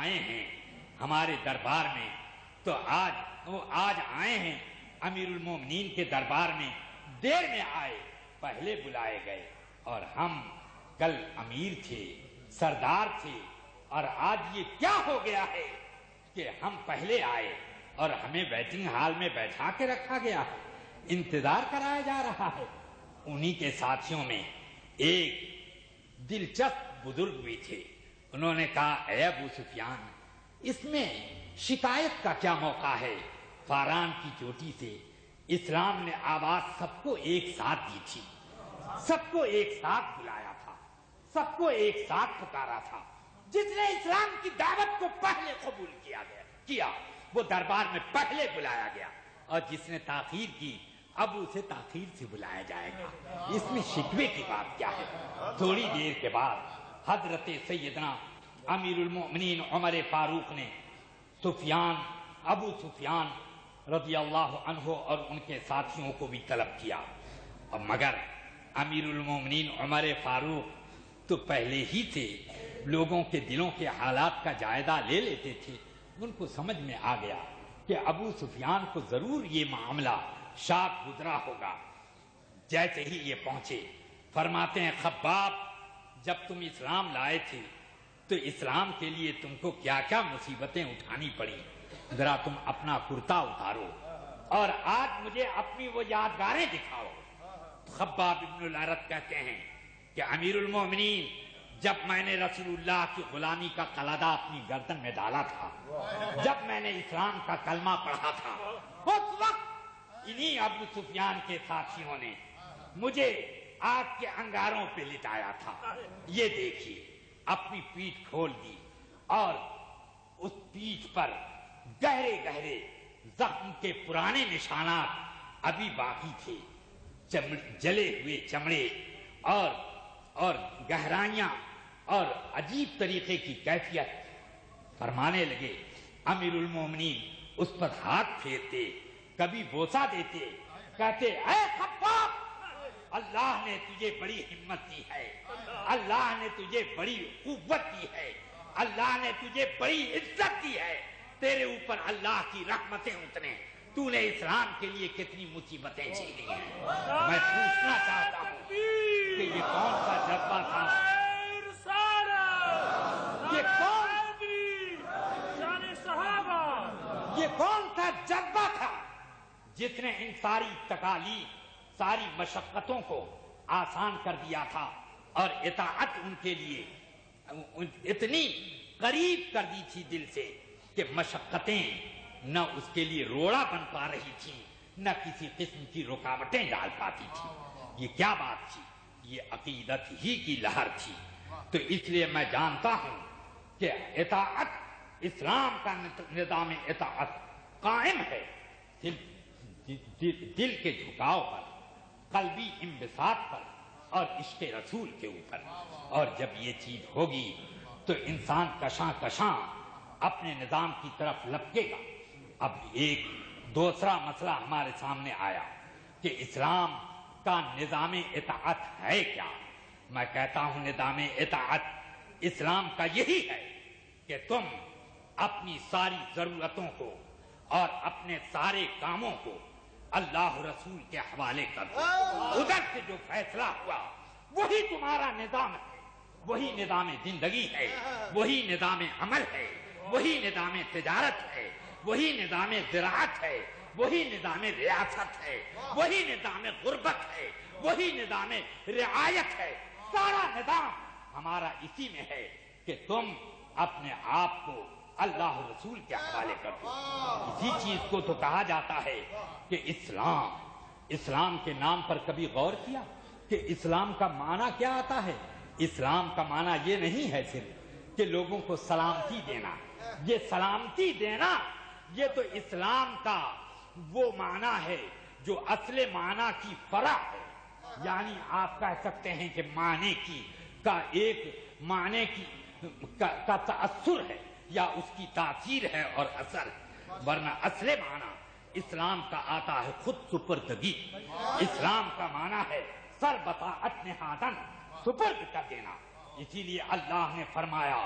آئے ہیں ہمارے دربار میں تو آج آئے ہیں امیر المومنین کے دربار میں، دیر میں آئے، پہلے بلائے گئے، اور ہم کل امیر تھے، سردار تھے، اور آج یہ کیا ہو گیا ہے کہ ہم پہلے آئے اور ہمیں ویٹنگ ہال میں بیٹھا کے رکھا گیا ہے، انتظار کرایا جا رہا ہے۔ انہی کے ساتھیوں میں ایک دلچسپ بزرگ بھی تھے، انہوں نے کہا اے ابو سفیان، اس میں شکایت کا کیا موقع ہے؟ فاران کی چوٹی سے اسلام نے آواز سب کو ایک ساتھ دی تھی، سب کو ایک ساتھ بلایا تھا، سب کو ایک ساتھ پکارا تھا۔ جس نے اسلام کی دعوت کو پہلے قبول کیا وہ دربار میں پہلے بلایا گیا، اور جس نے تاخیر کی اب اسے تاخیر سے بلایا جائے گا۔ اس میں شکوے کی بات کیا ہے؟ تھوڑی دیر کے بعد حضرت سیدنا امیر المؤمنین عمر فاروق نے ابو سفیان رضی اللہ عنہ اور ان کے ساتھیوں کو بھی طلب کیا، اور مگر امیر المومنین عمر فاروق تو پہلے ہی سے لوگوں کے دلوں کے حالات کا جائزہ لے لیتے تھے۔ ان کو سمجھ میں آ گیا کہ ابو سفیان کو ضرور یہ معاملہ شاک گزرا ہوگا۔ جیسے ہی یہ پہنچے فرماتے ہیں خباب، جب تم اسلام لائے تھے تو اسلام کے لیے تم کو کیا کیا مصیبتیں اٹھانی پڑی، ذرا تم اپنا کرتا اتارو اور آج مجھے اپنی وہ یادگاریں دکھاؤ۔ خباب ابن الارت کہتے ہیں کہ امیر المومنین، جب میں نے رسول اللہ کی غلامی کا قلعہ اپنی گردن میں ڈالا تھا، جب میں نے اسلام کا کلمہ پڑھا تھا، اس وقت انہی ابو سفیان کے ساتھیوں نے مجھے آگ کے انگاروں پہ لٹایا تھا۔ یہ دیکھیے، اپنی پیٹھ کھول دی اور اس پیٹھ پر گہرے گہرے زخم کے پرانے نشانات ابھی باقی تھے، جلے ہوئے چمڑے اور گہرائیاں اور عجیب طریقے کی کیفیت۔ فرمانے لگے، امیر المومنین اس پر ہاتھ پھیرتے، کبھی بوسہ دیتے، کہتے اے خباب، اللہ نے تجھے بڑی ہمت دی ہے، اللہ نے تجھے بڑی قوت دی ہے، اللہ نے تجھے بڑی عزت دی ہے، تیرے اوپر اللہ کی رحمتیں اتریں، تو نے اسلام کے لیے کتنی مصیبتیں جھیلی ہیں۔ میں پوچھنا چاہتا ہوں کہ یہ کون سا جذبہ تھا، یہ کون سا جذبہ تھا جس نے ان ساری تکالیف، ساری مشقتوں کو آسان کر دیا تھا اور اطاعت ان کے لیے اتنی قریب کر دی تھی دل سے کہ مشقتیں نہ اس کے لیے روڑا بن پا رہی تھی، نہ کسی قسم کی رکاوٹیں ڈال پاتی تھی۔ یہ کیا بات تھی؟ یہ عقیدت ہی کی لہر تھی۔ تو اس لیے میں جانتا ہوں کہ اطاعت، اسلام کا نظام اطاعت قائم ہے دل کے جھکاؤ پر، قلبی انبساط پر اور عشق رسول کے اوپر۔ اور جب یہ چیز ہوگی تو انسان کشاں کشاں اپنے نظام کی طرف لپکے گا۔ اب ایک دوسرا مسئلہ ہمارے سامنے آیا کہ اسلام کا نظام اطاعت ہے کیا؟ میں کہتا ہوں نظام اطاعت اسلام کا یہی ہے کہ تم اپنی ساری ضرورتوں کو اور اپنے سارے کاموں کو اللہ رسول کے حوالے کر دو۔ ادھر سے جو فیصلہ ہوا وہی تمہارا نظام ہے، وہی نظام زندگی ہے، وہی نظام عمل ہے، وہی نظام تجارت ہے، وہی نظام زراعت ہے، وہی نظام ریاست ہے، وہی نظام غربت ہے، وہی نظام رعایت ہے۔ سارا نظام ہمارا اسی میں ہے کہ تم اپنے آپ کو اللہ رسول کے حوالے کر دو۔ اسی چیز کو تو کہا جاتا ہے کہ اسلام کے نام پر کبھی غور کیا کہ اسلام کا معنی کیا آتا ہے؟ اسلام کا معنی یہ نہیں ہے صرف کہ لوگوں کو سلامتی دینا، یہ سلامتی دینا یہ تو اسلام کا وہ معنی ہے جو اصل معنی کی فرع ہے۔ یعنی آپ کہہ سکتے ہیں کہ معنی کا ایک معنی کا تأثر ہے یا اس کی تاثیر ہے اور اثر، ورنہ اصل معنی اسلام کا آتا ہے خود سپردگی۔ اسلام کا معنی ہے سر بطاعت نہادن، سپرد کر دینا۔ اسی لیے اللہ نے فرمایا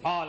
قال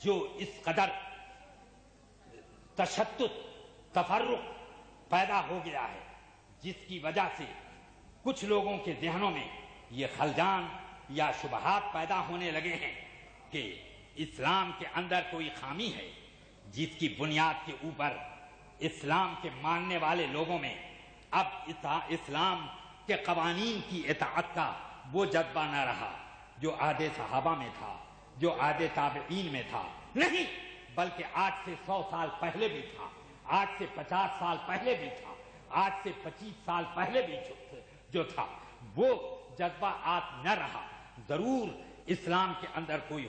جو اس قدر تشدد تفرق پیدا ہو گیا ہے، جس کی وجہ سے کچھ لوگوں کے ذہنوں میں یہ خلجان یا شبہات پیدا ہونے لگے ہیں کہ اسلام کے اندر کوئی خامی ہے، جس کی بنیاد کے اوپر اسلام کے ماننے والے لوگوں میں اب اسلام کے قوانین کی اطاعت کا وہ جذبہ نہ رہا جو عہد صحابہ میں تھا، جو عہد تابعین میں تھا، نہیں، بلکہ آج سے 100 سال پہلے بھی تھا، آج سے 50 سال پہلے بھی تھا، آج سے 25 سال پہلے بھی جو تھا، وہ جذبہ آج نہ رہا۔ ضرور اسلام کے اندر کوئی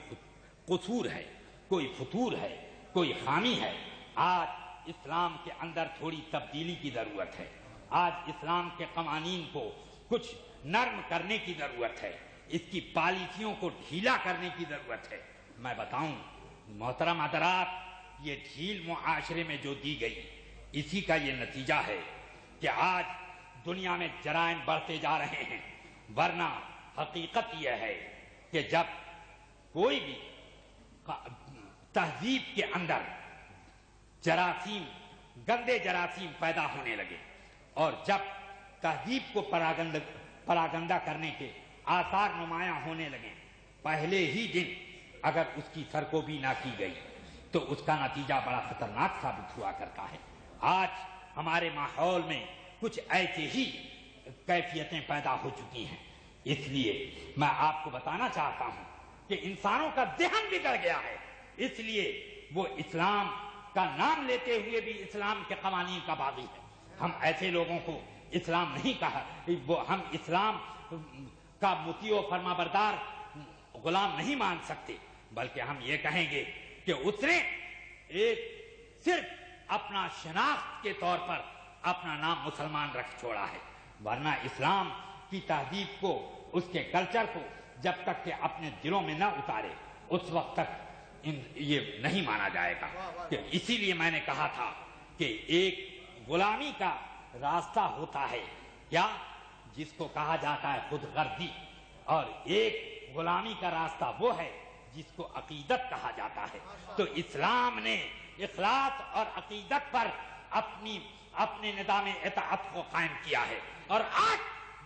قصور ہے، کوئی فتور ہے، کوئی خامی ہے۔ آج اسلام کے اندر تھوڑی تبدیلی کی ضرورت ہے، آج اسلام کے قوانین کو کچھ نرم کرنے کی ضرورت ہے، اس کی پالیسیوں کو ڈھیلا کرنے کی ضرورت ہے۔ میں بتاؤں محترم حضرات، یہ ڈھیل معاشرے میں جو دی گئی، اسی کا یہ نتیجہ ہے کہ آج دنیا میں جرائم بڑھتے جا رہے ہیں، ورنہ حقیقت یہ ہے کہ جب کوئی بھی تہذیب کے اندر جراثیم، گندے جراثیم پیدا ہونے لگے اور جب تہذیب کو پراگندہ کرنے کے آثار نمایاں ہونے لگے، پہلے ہی دن اگر اس کی سرکوبی نہ کی گئی تو اس کا نتیجہ بڑا خطرناک ثابت ہوا کرتا ہے۔ آج ہمارے ماحول میں کچھ ایسے ہی کیفیتیں پیدا ہو چکی ہیں، اس لیے میں آپ کو بتانا چاہتا ہوں کہ انسانوں کا ذہن بگڑ گیا ہے، اس لیے وہ اسلام کا نام لیتے ہوئے بھی اسلام کے قوانین کا باغی ہے۔ ہم ایسے لوگوں کو اسلام نہیں کہا، ہم اسلام کا مطیع و فرما بردار غلام نہیں مان سکتے، بلکہ ہم یہ کہیں گے کہ اس نے ایک صرف اپنا شناخت کے طور پر اپنا نام مسلمان رکھ چھوڑا ہے، ورنہ اسلام کی تہذیب کو، اس کے کلچر کو جب تک کہ اپنے دلوں میں نہ اتارے اس وقت تک یہ نہیں مانا جائے گا۔ کہ اسی لیے میں نے کہا تھا کہ ایک غلامی کا راستہ ہوتا ہے کیا، جس کو کہا جاتا ہے خود غرضی، اور ایک غلامی کا راستہ وہ ہے جس کو عقیدت کہا جاتا ہے۔ تو اسلام نے اخلاص اور عقیدت پر اپنے نظام اطاعت کو قائم کیا ہے، اور آج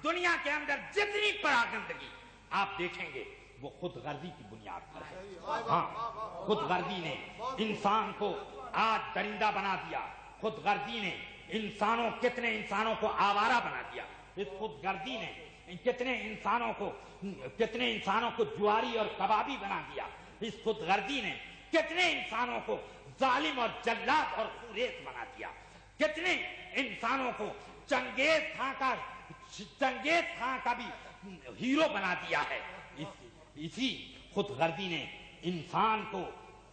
دنیا کے اندر جتنی پراگندگی آپ دیکھیں گے وہ خود غرضی کی بنیاد پر ہے۔ ہاں، خود غرضی نے انسان کو آج درندہ بنا دیا، خود غرضی نے کتنے انسانوں کو آوارہ بنا دیا، اس خود غرضی نے کتنے انسانوں کو جواری اور کبابی بنا دیا، اس خود غرضی نے کتنے انسانوں کو ظالم اور جلاد اور خوریز بنا دیا، کتنے انسانوں کو چنگیز خان کا بھی ہیرو بنا دیا ہے۔ اسی خود غرضی نے انسان کو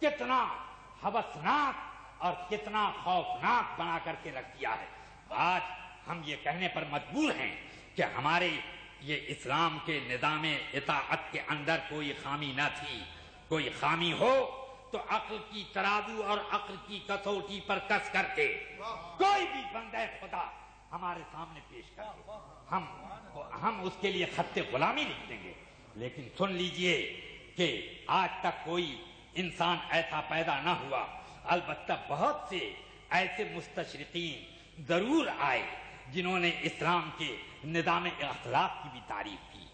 کتنا ہوسناک اور کتنا خوفناک بنا کر کے رکھ دیا ہے۔ آج ہم یہ کہنے پر مجبور ہیں کہ ہمارے یہ اسلام کے نظام اطاعت کے اندر کوئی خامی نہ تھی، کوئی خامی ہو تو عقل کی ترازو اور عقل کی کسوٹی پر کس کر کے کوئی بھی بندہ خدا ہمارے سامنے پیش کر دے، ہم اس کے لیے خط غلامی لکھ دیں گے۔ لیکن سن لیجئے کہ آج تک کوئی انسان ایسا پیدا نہ ہوا، البتہ بہت سے ایسے مستشرقین ضرور آئے جنہوں نے اسلام کے نظام اخلاق کی بھی تعریف کی،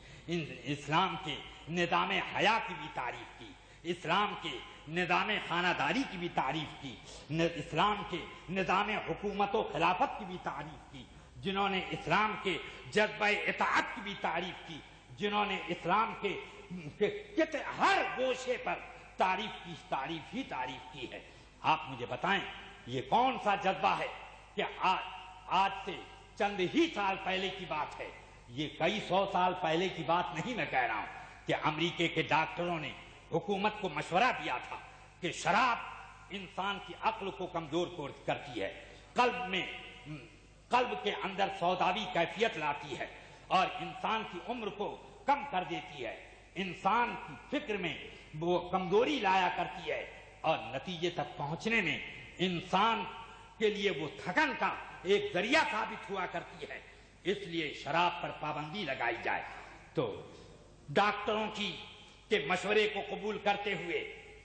اسلام کے نظام حیا کی بھی تعریف کی، اسلام کے نظام خانہ داری کی بھی تعریف کی، اسلام کے نظام حکومت و خلافت کی بھی تعریف کی، جنہوں نے اسلام کے جذبہ اطاعت کی بھی تعریف کی، جنہوں نے اسلام کے ہر گوشے پر تعریف کی ہے۔ آپ مجھے بتائیں یہ کون سا جذبہ ہے کہ آج سے چند ہی سال پہلے کی بات ہے، یہ کئی 100 سال پہلے کی بات نہیں میں کہہ رہا ہوں، کہ امریکہ کے ڈاکٹروں نے حکومت کو مشورہ دیا تھا کہ شراب انسان کی عقل کو کمزور کرتی ہے، قلب کے اندر سوداوی کیفیت لاتی ہے اور انسان کی عمر کو کم کر دیتی ہے، انسان کی فکر میں وہ کمزوری لایا کرتی ہے اور نتیجے تک پہنچنے میں انسان کے لیے وہ تھکن کا ایک ذریعہ ثابت ہوا کرتی ہے، اس لیے شراب پر پابندی لگائی جائے۔ تو ڈاکٹروں کے مشورے کو قبول کرتے ہوئے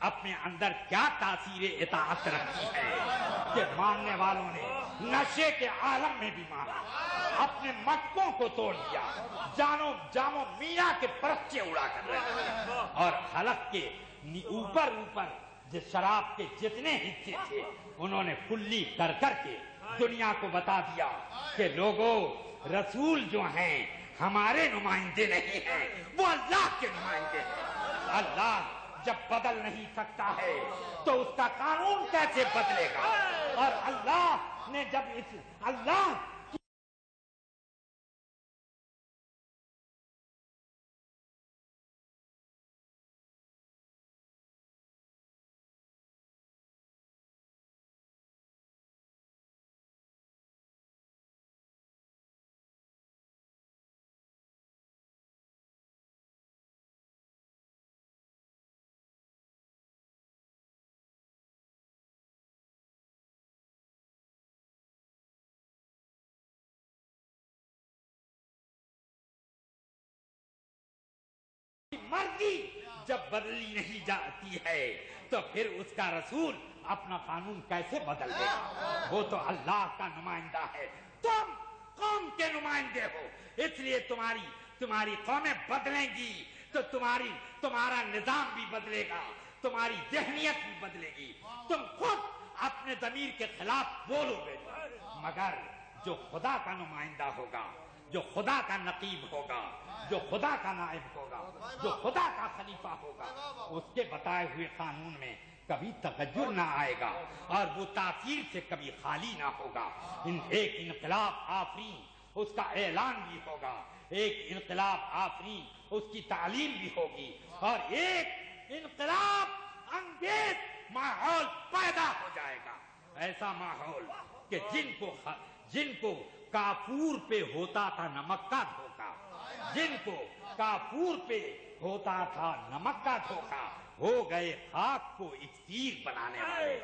اپنے اندر کیا تاثیر اطاعت رکھی ہے کہ ماننے والوں نے نشے کے عالم میں بھی مانا، اپنے مٹکوں کو توڑ دیا، جامو میاں کے پرچے اڑا کر رہے اور حلق کے اوپر جس شراب کے جتنے حصے تھے انہوں نے کلی کر کے دنیا کو بتا دیا کہ لوگوں، رسول جو ہیں ہمارے نمائندے نہیں ہیں، وہ اللہ کے نمائندے ہیں۔ اللہ جب بدل نہیں سکتا ہے تو اس کا قانون کیسے بدلے گا؟ اور اللہ نے جب اللہ مرضی جب بدلی نہیں جاتی ہے تو پھر اس کا رسول اپنا قانون کیسے بدل دے گا؟ وہ تو اللہ کا نمائندہ ہے، تم قوم کے نمائندے ہو، اس لیے تمہاری قومیں بدلیں گی تو تمہارا نظام بھی بدلے گا، تمہاری ذہنیت بھی بدلے گی، تم خود اپنے ضمیر کے خلاف بولو گے، مگر جو خدا کا نمائندہ ہوگا، جو خدا کا نقیب ہوگا، جو خدا کا نائب ہوگا، جو خدا کا خلیفہ ہوگا، اس کے بتائے ہوئے قانون میں کبھی تغیر نہ آئے گا اور وہ تاثیر سے کبھی خالی نہ ہوگا۔ ایک انقلاب آفرین اس کا اعلان بھی ہوگا، ایک انقلاب آفرین اس کی تعلیم بھی ہوگی، اور ایک انقلاب انگیز ماحول پیدا ہو جائے گا، ایسا ماحول کہ جن کو کافور پہ ہوتا تھا نمک کا دھوکا، جن کو کافور پہ ہوتا تھا نمک کا دھوکا، ہو گئے خاک کو اکسیر بنانے والے۔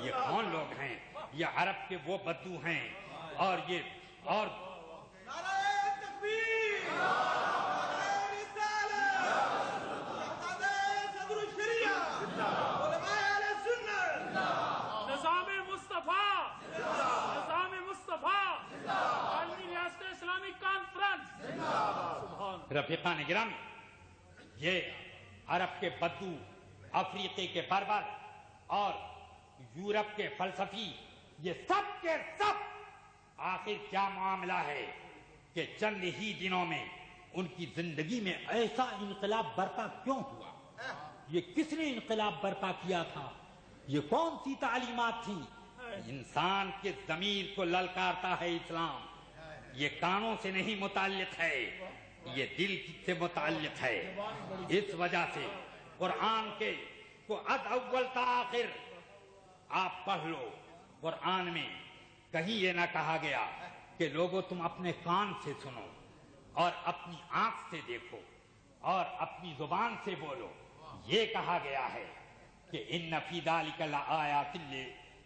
یہ کون لوگ ہیں؟ یہ عرب کے وہ بدو ہیں، اور نعرہ تکبیر، نعرہ رسالت، صدر الشریعہ، علماء اہل سنت، نظام مصطفیٰ، عالمی ریاست اسلامی کانفرنس، رفیقان گرامی، یہ عرب کے بدو، افریقے کے بربر اور یورپ کے فلسفی، یہ سب کے سب آخر کیا معاملہ ہے کہ چند ہی دنوں میں ان کی زندگی میں ایسا انقلاب برپا کیوں ہوا؟ یہ کس نے انقلاب برپا کیا تھا؟ یہ کون سی تعلیمات تھیں؟ انسان کے ضمیر کو للکارتا ہے اسلام، یہ کانوں سے نہیں متعلق ہے، یہ دل سے متعلق ہے۔ اس وجہ سے قرآن کے کو از اول تا آخر آپ پڑھ لو، قرآن میں کہیں یہ نہ کہا گیا کہ لوگوں تم اپنے کان سے سنو اور اپنی آنکھ سے دیکھو اور اپنی زبان سے بولو، یہ کہا گیا ہے کہ ان فی ذلک لآیات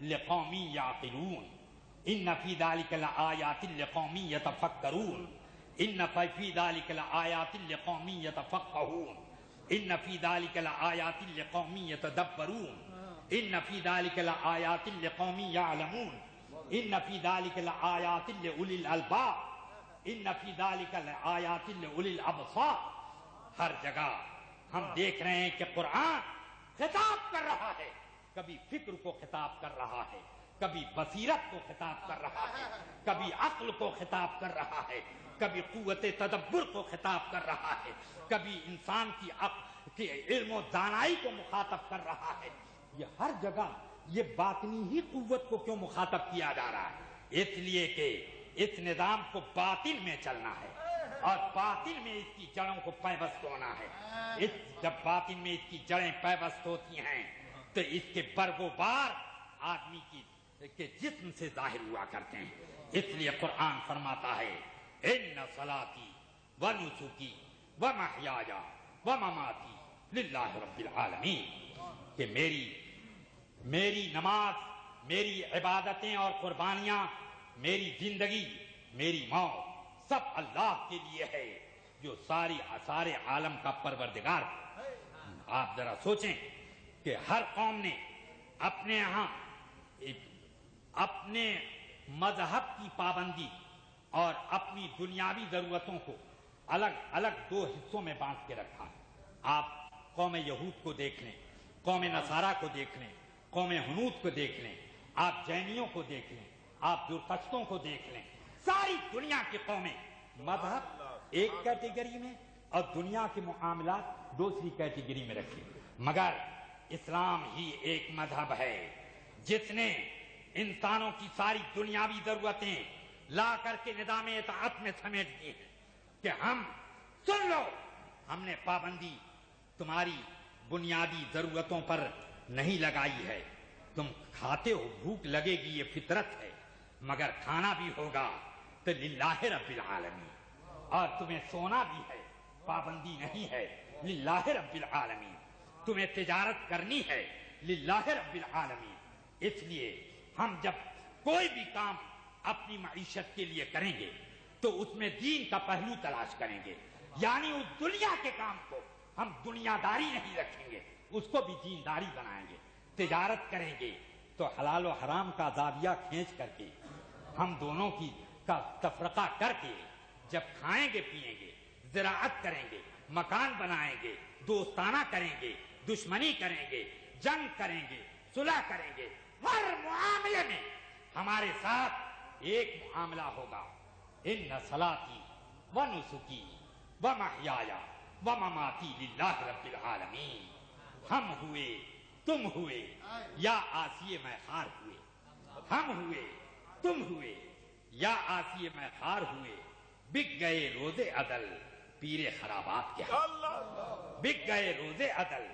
لقوم یعقلون، ان فی ذلک لآیات لقوم یتفکرون، ان فی ذلک لآیات لقوم یتفقہون، ان فی ذلک لآیات لقوم یتدبرون، ان فی ذلک لآیات لقوم یعلمون، ان فی ذلک لآیات لأولی الالباب، ان فی ذلک لآیات لأولی الابصار۔ ہر جگہ ہم دیکھ رہے ہیں کہ قرآن خطاب کر رہا ہے، کبھی فکر کو خطاب کر رہا ہے، کبھی بصیرت کو خطاب کر رہا ہے، کبھی عقل کو خطاب کر رہا ہے، کبھی قوت تدبر کو خطاب کر رہا ہے، کبھی انسان کی علم و دانائی کو مخاطب کر رہا ہے۔ یہ ہر جگہ یہ باطنی ہی قوت کو کیوں مخاطب کیا جا رہا ہے؟ اس لیے کہ اس نظام کو باطن میں چلنا ہے اور باطن میں اس کی جڑوں کو پیوست ہونا ہے۔ جب باطن میں اس کی جڑیں پیوست ہوتی ہیں تو اس کے برگ و بار آدمی کے جسم سے ظاہر ہوا کرتے ہیں۔ اس لیے قرآن فرماتا ہے ان صلاتی و نسکی و محیای و مماتی للہ رب العالمین، کہ میری نماز، میری عبادتیں اور قربانیاں، میری زندگی، میری موت سب اللہ کے لیے ہے جو سارے عالم کا پروردگار ہے۔ آپ ذرا سوچیں کہ ہر قوم نے اپنے یہاں اپنے مذہب کی پابندی اور اپنی دنیاوی ضرورتوں کو الگ الگ دو حصوں میں بانٹ کے رکھا ہے۔ آپ قوم یہود کو دیکھ لیں، قوم نصارہ کو دیکھ لیں، قوم ہنود کو دیکھ لیں، آپ جینیوں کو دیکھ لیں، آپ زرتشتوں کو دیکھ لیں، ساری دنیا کی قومیں مذہب ایک کیٹیگری میں اور دنیا کے معاملات دوسری کیٹیگری میں رکھے، مگر اسلام ہی ایک مذہب ہے جس نے انسانوں کی ساری دنیاوی ضرورتیں لا کر کے نظام اطاعت میں سمیٹ دی ہیں کہ ہم سن لو، ہم نے پابندی تمہاری بنیادی ضرورتوں پر نہیں لگائی ہے، تم کھاتے ہو، بھوک لگے گی، یہ فطرت ہے، مگر کھانا بھی ہوگا تو للہ رب العالمین، اور تمہیں سونا بھی ہے، پابندی نہیں ہے، للہ رب العالمین، تمہیں تجارت کرنی ہے، للہ رب العالمین۔ اس لیے ہم جب کوئی بھی کام اپنی معیشت کے لیے کریں گے تو اس میں دین کا پہلو تلاش کریں گے، یعنی اس دنیا کے کام کو ہم دنیا داری نہیں رکھیں گے، اس کو بھی دینداری بنائیں گے۔ تجارت کریں گے تو حلال و حرام کا زاویہ کھینچ کر کے ہم دونوں کی کا تفرقہ کر کے جب کھائیں گے پیئیں گے، زراعت کریں گے، مکان بنائیں گے، دوستانہ کریں گے، دشمنی کریں گے، جنگ کریں گے، صلح کریں گے، ہر معاملے میں ہمارے ساتھ ایک معاملہ ہوگا، ان صلاتی و نسکی و محیای و مماتی للہ رب العالمین۔ ہم ہوئے، تم ہوئے، یا آسیے میں خار ہوئے، ہم ہوئے، تم ہوئے، یا آسیے میں خار ہوئے، بک گئے روزے عدل پیر خرابات کے ہاتھ، بک گئے روزے عدل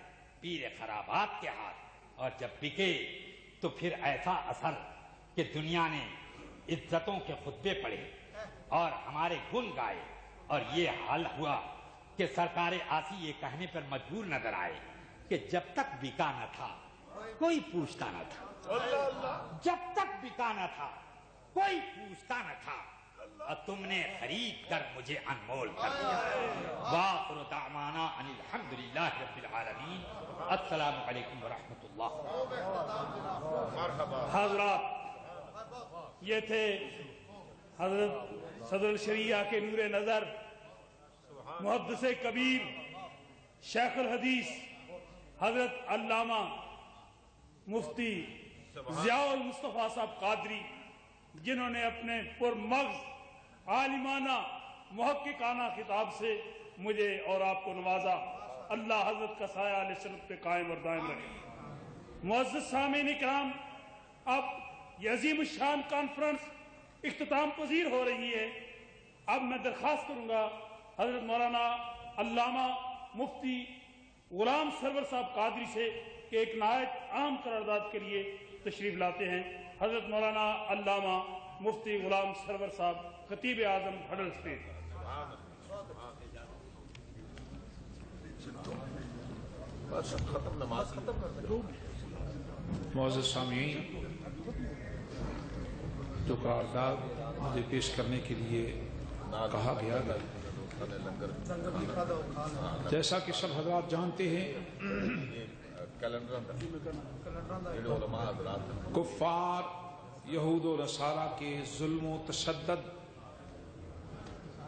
پیر خرابات کے ہاتھ۔ اور جب بکے تو پھر ایسا اثر کہ دنیا نے عزتوں کے خطبے پڑھے اور ہمارے گن گائے، اور یہ حال ہوا کہ سرکار آسی یہ کہنے پر مجبور نظر آئے کہ جب تک بکا نہ تھا کوئی پوچھتا نہ تھا، جب تک بکا نہ تھا کوئی پوچھتا نہ تھا، اور تم نے خرید کر مجھے انمول کر دیا۔ وآخر دعوانا ان الحمدللہ رب العالمین۔ السلام علیکم ورحمۃ اللہ۔ حضرات، یہ تھے حضرت صدر الشریعہ کے نور نظر محدث کبیر شیخ الحدیث حضرت علامہ مفتی ضیاء المصطفیٰ صاحب قادری، جنہوں نے اپنے پرمغز عالمانہ محققانہ خطاب سے مجھے اور آپ کو نوازا۔ اللہ حضرت کا سایہ علیہ سنت پہ قائم اور دائم رکھے۔ معزز سامعین کرام، اب یہ عظیم الشان کانفرنس اختتام پذیر ہو رہی ہے۔ اب میں درخواست کروں گا حضرت مولانا علامہ مفتی غلام سرور صاحب قادری سے کہ ایک نہایت عام قرارداد کے لیے تشریف لاتے ہیں۔ حضرت مولانا علامہ مفتی غلام سرور صاحب، خطیب اعظم ہڈل اسٹیٹ۔ معزز سامعین، جو قرارداد مجھے پیش کرنے کے لیے کہا گیا ہے، جیسا کہ سب حضرات جانتے ہیں، کفار یہود و نصارہ کے ظلم و تشدد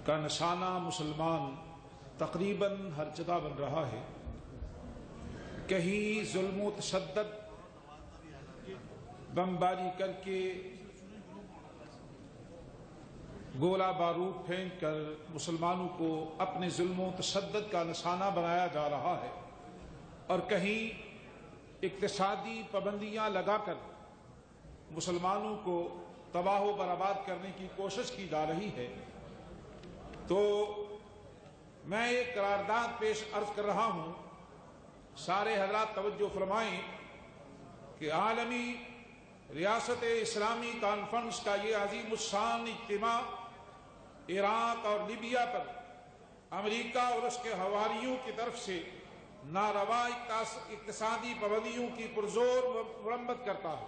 کا نشانہ مسلمان تقریباً ہر جگہ بن رہا ہے۔ کہیں ظلم و تشدد بمباری کر کے، گولہ بارود پھینک کر مسلمانوں کو اپنے ظلم و تشدد کا نشانہ بنایا جا رہا ہے، اور کہیں اقتصادی پابندیاں لگا کر مسلمانوں کو تباہ و برباد کرنے کی کوشش کی جا رہی ہے۔ تو میں ایک قرارداد پیش عرض کر رہا ہوں، سارے حضرات توجہ فرمائیں کہ عالمی ریاست اسلامی کانفرنس کا یہ عظیم الشان اجتماع عراق اور لیبیا پر امریکہ اور اس کے حواریوں کی طرف سے ناروا اقتصادی پابندیوں کی پرزور مرمت کرتا ہے۔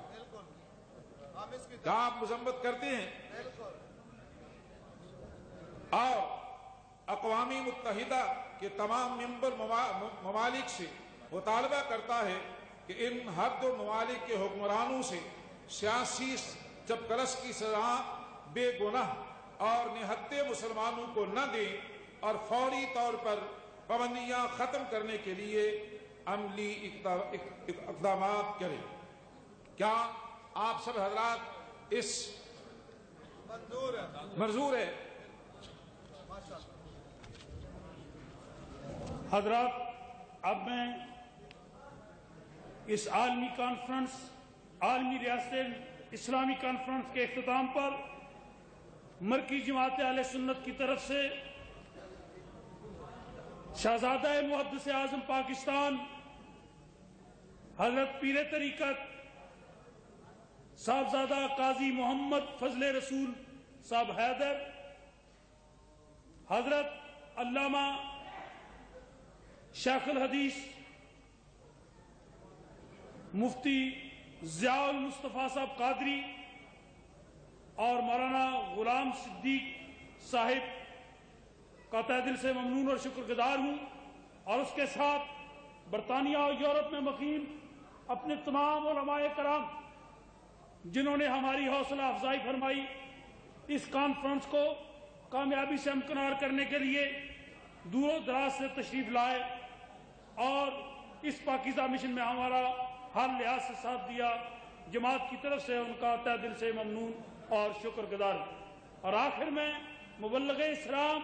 کیا آپ مذمت کرتے ہیں؟ اور اقوام متحدہ کے تمام ممبر ممالک سے مطالبہ کرتا ہے کہ ان ہر دو ممالک کے حکمرانوں سے سیاسی چپکلس کی سزا بے گناہ اور نہتے مسلمانوں کو نہ دیں اور فوری طور پر پابندیاں ختم کرنے کے لیے عملی اقدامات کریں۔ کیا آپ سب حضرات اس منظور ہے؟ حضرات، اب میں اس عالمی کانفرنس، عالمی ریاست اسلامی کانفرنس کے اختتام پر مرکزی جماعت اہل سنت کی طرف سے شہزادہ محدث اعظم پاکستان حضرت پیر طریقت صاحبزادہ قاضی محمد فضل رسول صاحب حیدر، حضرت علامہ شیخ الحدیث مفتی ضیاء المصطفیٰ صاحب قادری اور مولانا غلام صدیق صاحب کا تہ دل سے ممنون اور شکر گزار ہوں، اور اس کے ساتھ برطانیہ اور یورپ میں مقیم اپنے تمام علماء کرام جنہوں نے ہماری حوصلہ افزائی فرمائی، اس کانفرنس کو کامیابی سے ہمکنار کرنے کے لیے دور و دراز سے تشریف لائے اور اس پاکیزہ مشن میں ہمارا ہر لحاظ سے ساتھ دیا، جماعت کی طرف سے ان کا تہ دل سے ممنون اور شکر گزار ہوں۔ اور آخر میں مبلغ اسلام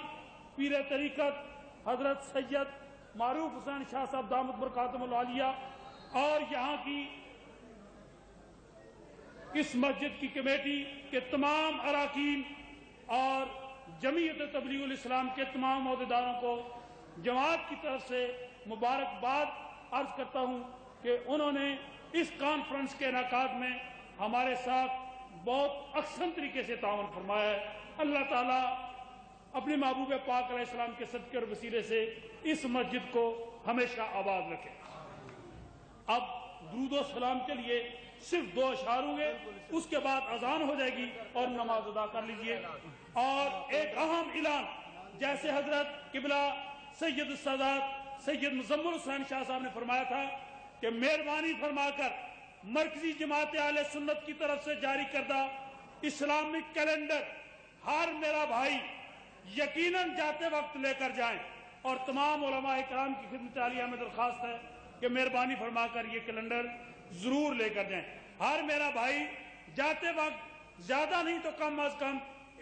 پیر طریقت حضرت سید معروف حسین شاہ صاحب دامت برکاتہم العالیہ اور یہاں کی اس مسجد کی کمیٹی کے تمام اراکین اور جمعیت تبلیغ الاسلام کے تمام عہدیداروں کو جماعت کی طرف سے مبارکباد عرض کرتا ہوں کہ انہوں نے اس کانفرنس کے انعقاد میں ہمارے ساتھ بہت احسن طریقے سے تعاون فرمایا ہے۔ اللہ تعالیٰ اپنے محبوب پاک علیہ السلام کے صدقے اور وسیلے سے اس مسجد کو ہمیشہ آباد رکھے۔ اب درود و سلام کے لیے صرف 2 اشعار ہوں گے، اس کے بعد اذان ہو جائے گی اور نماز ادا کر لیجئے۔ اور ایک اہم اعلان، جیسے حضرت قبلہ سید السادات سید مزمل حسین شاہ صاحب نے فرمایا تھا کہ مہربانی فرما کر مرکزی جماعت اہل سنت کی طرف سے جاری کردہ اسلامک کیلنڈر ہر میرا بھائی یقیناً جاتے وقت لے کر جائیں، اور تمام علماء کرام کی خدمت عالیہ میں درخواست ہے کہ مہربانی فرما کر یہ کیلنڈر ضرور لے کر جائیں۔ ہر میرا بھائی جاتے وقت زیادہ نہیں تو کم از کم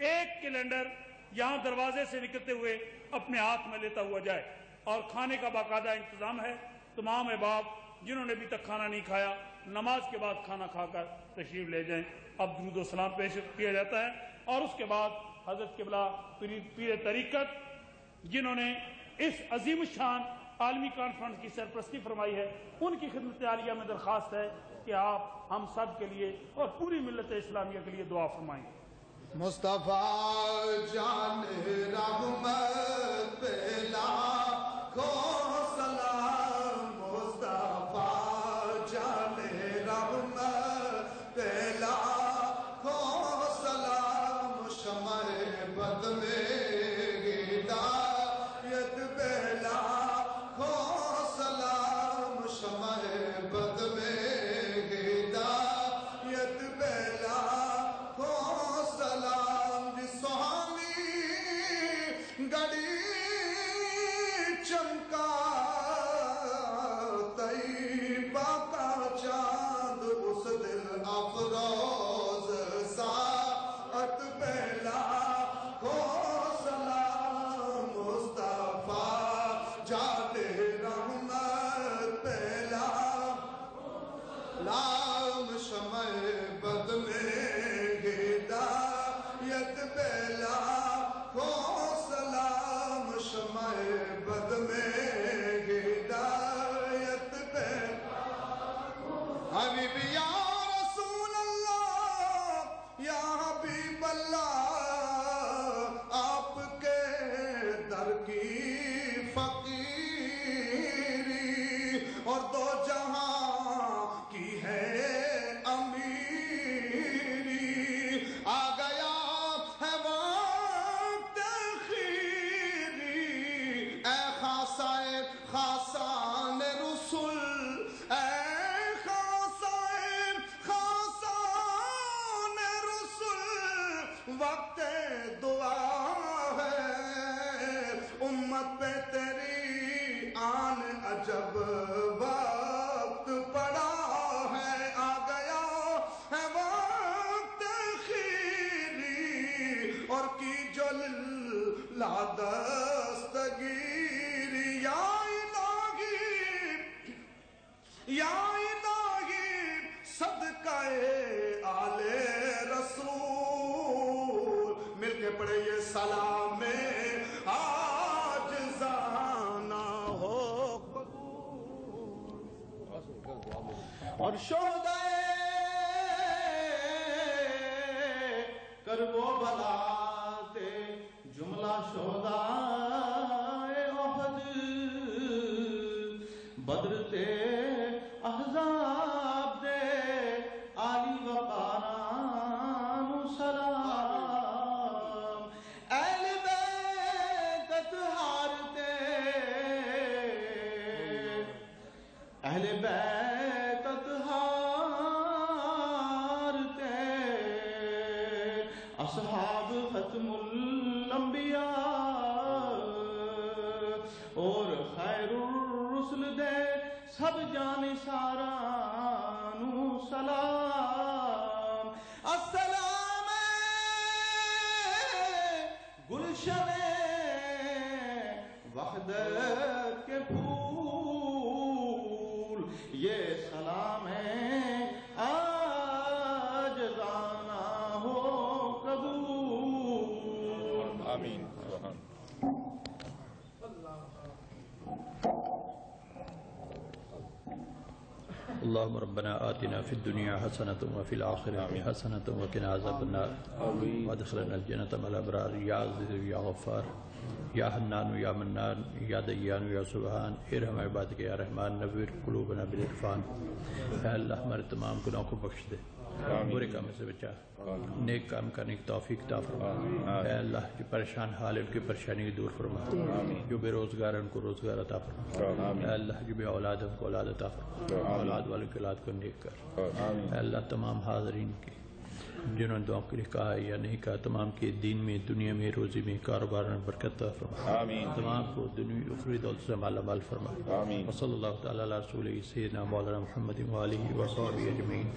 ایک کیلنڈر یہاں دروازے سے نکلتے ہوئے اپنے ہاتھ میں لیتا ہوا جائے، اور کھانے کا باقاعدہ انتظام ہے۔ تمام احباب جنہوں نے ابھی تک کھانا نہیں کھایا نماز کے بعد کھانا کھا کر تشریف لے جائیں۔ اب درود و سلام پیش کیا جاتا ہے اور اس کے بعد حضرت قبلہ پیر طریقت جنہوں نے اس عظیم الشان عالمی کانفرنس کی سرپرستی فرمائی ہے، ان کی خدمت عالیہ میں درخواست ہے کہ آپ ہم سب کے لیے اور پوری ملت اسلامیہ کے لیے دعا فرمائیں۔ مصطفیٰ جان رحمت پہ لاکھوں سلام، مصطفیٰ جان رحمت پہ لاکھوں سلام، شمع بد میں ہدایت پہ لاکھوں سلام، شمع بد میں ہدایت پہ لاکھوں سلام، جس سہانی گڑی لا دستگیر یا الہی صدقہ آل رسول مل کے پڑھے یہ سلام آج زانا ہو اور شہدائے کرب و بلا تے جملہ شہدائے احد بدر تے احزاب دے علی وقاران سلام اہل بیت اطہار تے اہل بیت اطہار تے اصحاب ختم الانبیاء اور خیر الرسل دے سب جان سارانو سلام السلام گلشن وحدت کے پھول یہ سلام آج زانا ہو قبول آمین. اللهم ربنا آتنا في الدنيا حسنة وفي الآخرة حسنة وقنا عذاب النار وادخلنا الجنة مع الأبرار يا عزيز يا غفار يا حنان يا منان يا ديان يا سبحان ارحم عبادك يا رحمان نور قلوبنا بالعرفان. اے اللہ ہمارے تمام گناہوں کو بخش دے، برے کاموں سے بچا، نیک کام کرنے کی توفیق عطا فرما. اے اللہ جو پریشان حال ہے ان کی پریشانی کو دور فرما، جو بے روزگار ہے ان کو روزگار عطا فرما. اے اللہ جو بے اولاد ہے ان کو اولاد عطا فرما، اولاد والوں کی اولاد کو نیک کر. اے اللہ تمام حاضرین کی جنہوں نے دعاؤں کے لیے کہا ہے یا نہیں کہا، تمام کے دین میں، دنیا میں، روزی میں، کاروبار میں برکت عطا فرما. تمام کو دنیا اخروی دولت سے مالا مال فرما. وصلی اللہ تعالی علی رسول سیدنا مولانا محمد وآلہ وصحبہ اجمعین.